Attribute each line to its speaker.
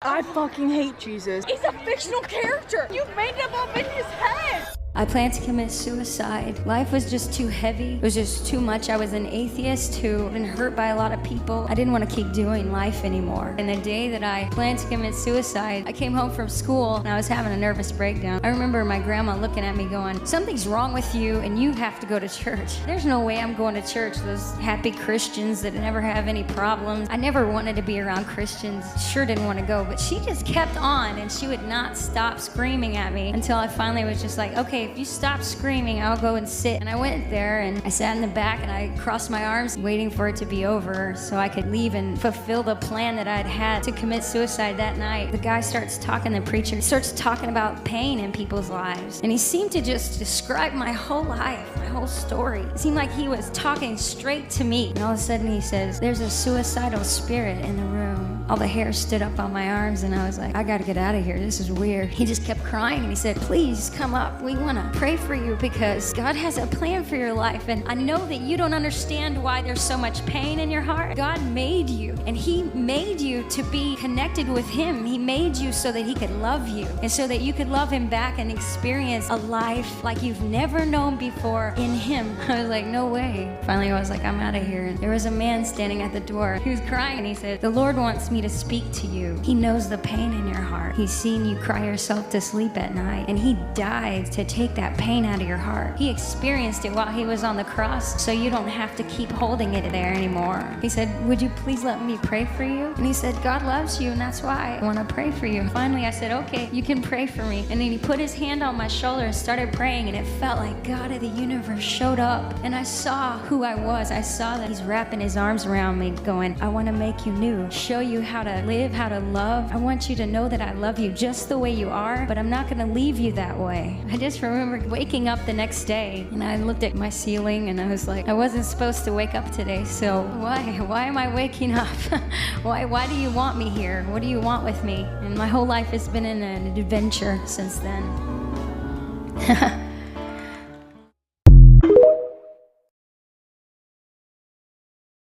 Speaker 1: I fucking hate Jesus. He's a fictional character. You made him up in his head.
Speaker 2: I planned to commit suicide. Life was just too heavy. It was just too much. I was an atheist who had been hurt by a lot of people. I didn't want to keep doing life anymore. And the day that I planned to commit suicide, I came home from school and I was having a nervous breakdown. I remember my grandma looking at me going, "Something's wrong with you and you have to go to church." There's no way I'm going to church. Those happy Christians that never have any problems. I never wanted to be around Christians. Sure didn't want to go, but she just kept on and she would not stop screaming at me until I finally was just like, okay, if you stop screaming, I'll go and sit. And I went there and I sat in the back and I crossed my arms waiting for it to be over so I could leave and fulfill the plan that I'd had to commit suicide that night. The guy starts talking, the preacher starts talking about pain in people's lives. And he seemed to just describe my whole life, my whole story. It seemed like he was talking straight to me. And all of a sudden he says, "There's a suicidal spirit in the room." All the hair stood up on my arms and I was like, I gotta get out of here. This is weird. He just kept crying and he said, "Please come up. We wanna pray for you because God has a plan for your life. And I know that you don't understand why there's so much pain in your heart. God made you and He made you to be connected with Him. He made you so that He could love you and so that you could love Him back and experience a life like you've never known before in Him." I was like, no way. Finally, I was like, I'm out of here. And there was a man standing at the door. He was crying and he said, "The Lord wants me to speak to you. He knows the pain in your heart. He's seen you cry yourself to sleep at night and He died to take that pain out of your heart. He experienced it while He was on the cross so you don't have to keep holding it there anymore." He said, "Would you please let me pray for you?" And he said, "God loves you and that's why I want to pray for you." Finally, I said, "Okay, you can pray for me." And then he put his hand on my shoulder and started praying and it felt like God of the universe showed up and I saw who I was. I saw that He's wrapping His arms around me going, "I want to make you new, show you how to live, how to love. I want you to know that I love you just the way you are, but I'm not going to leave you that way." I just remember waking up the next day and I looked at my ceiling and I was like, I wasn't supposed to wake up today, so why am I waking up? why do you want me here? What do you want with me? And my whole life has been in an adventure since then.